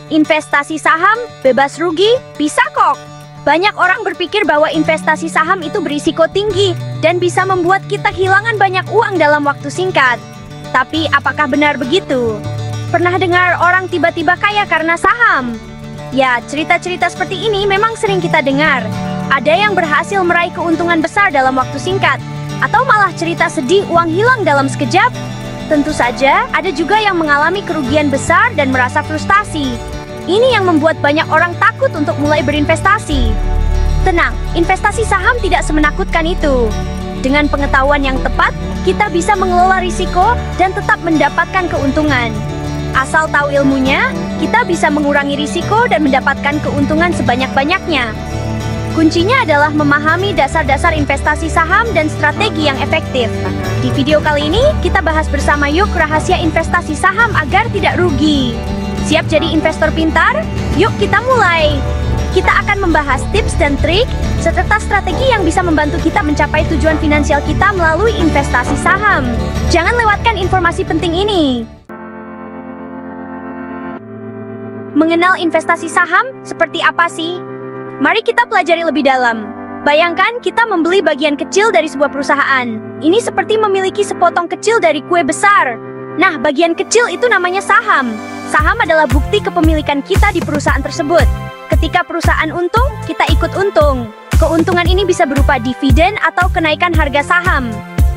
Investasi saham, bebas rugi, bisa kok. Banyak orang berpikir bahwa investasi saham itu berisiko tinggi dan bisa membuat kita kehilangan banyak uang dalam waktu singkat. Tapi apakah benar begitu? Pernah dengar orang tiba-tiba kaya karena saham? Ya, cerita-cerita seperti ini memang sering kita dengar. Ada yang berhasil meraih keuntungan besar dalam waktu singkat, atau malah cerita sedih uang hilang dalam sekejap. Tentu saja, ada juga yang mengalami kerugian besar dan merasa frustasi. Ini yang membuat banyak orang takut untuk mulai berinvestasi. Tenang, investasi saham tidak semenakutkan itu. Dengan pengetahuan yang tepat, kita bisa mengelola risiko dan tetap mendapatkan keuntungan. Asal tahu ilmunya, kita bisa mengurangi risiko dan mendapatkan keuntungan sebanyak-banyaknya. Kuncinya adalah memahami dasar-dasar investasi saham dan strategi yang efektif. Di video kali ini, kita bahas bersama yuk rahasia investasi saham agar tidak rugi. Siap jadi investor pintar? Yuk kita mulai! Kita akan membahas tips dan trik, serta strategi yang bisa membantu kita mencapai tujuan finansial kita melalui investasi saham. Jangan lewatkan informasi penting ini. Mengenal investasi saham seperti apa sih? Mari kita pelajari lebih dalam. Bayangkan kita membeli bagian kecil dari sebuah perusahaan. Ini seperti memiliki sepotong kecil dari kue besar. Nah, bagian kecil itu namanya saham. Saham adalah bukti kepemilikan kita di perusahaan tersebut. Ketika perusahaan untung, kita ikut untung. Keuntungan ini bisa berupa dividen atau kenaikan harga saham.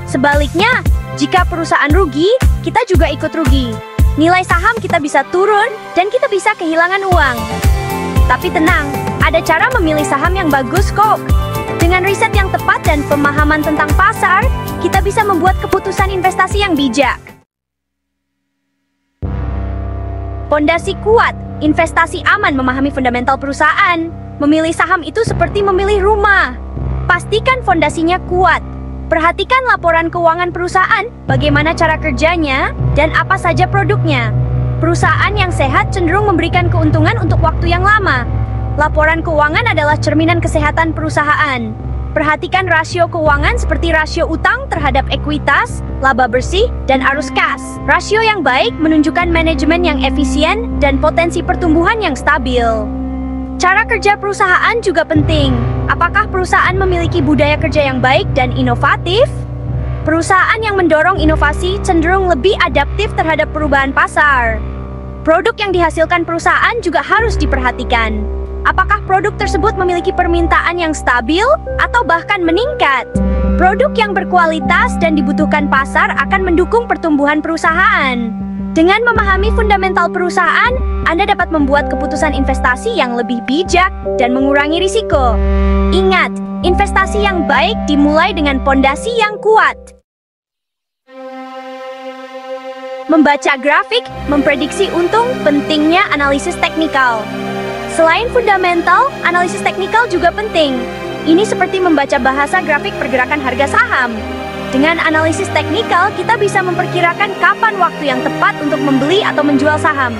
Sebaliknya, jika perusahaan rugi, kita juga ikut rugi. Nilai saham kita bisa turun dan kita bisa kehilangan uang. Tapi tenang, ada cara memilih saham yang bagus kok. Dengan riset yang tepat dan pemahaman tentang pasar, kita bisa membuat keputusan investasi yang bijak. Pondasi kuat, investasi aman. Memahami fundamental perusahaan. Memilih saham itu seperti memilih rumah. Pastikan fondasinya kuat. Perhatikan laporan keuangan perusahaan, bagaimana cara kerjanya, dan apa saja produknya. Perusahaan yang sehat cenderung memberikan keuntungan untuk waktu yang lama. Laporan keuangan adalah cerminan kesehatan perusahaan. Perhatikan rasio keuangan seperti rasio utang terhadap ekuitas, laba bersih, dan arus kas. Rasio yang baik menunjukkan manajemen yang efisien dan potensi pertumbuhan yang stabil. Cara kerja perusahaan juga penting. Apakah perusahaan memiliki budaya kerja yang baik dan inovatif? Perusahaan yang mendorong inovasi cenderung lebih adaptif terhadap perubahan pasar. Produk yang dihasilkan perusahaan juga harus diperhatikan. Apakah produk tersebut memiliki permintaan yang stabil atau bahkan meningkat? Produk yang berkualitas dan dibutuhkan pasar akan mendukung pertumbuhan perusahaan. Dengan memahami fundamental perusahaan, Anda dapat membuat keputusan investasi yang lebih bijak dan mengurangi risiko. Ingat, investasi yang baik dimulai dengan pondasi yang kuat. Membaca grafik, memprediksi untung, pentingnya analisis teknikal. Selain fundamental, analisis teknikal juga penting. Ini seperti membaca bahasa grafik pergerakan harga saham. Dengan analisis teknikal, kita bisa memperkirakan kapan waktu yang tepat untuk membeli atau menjual saham.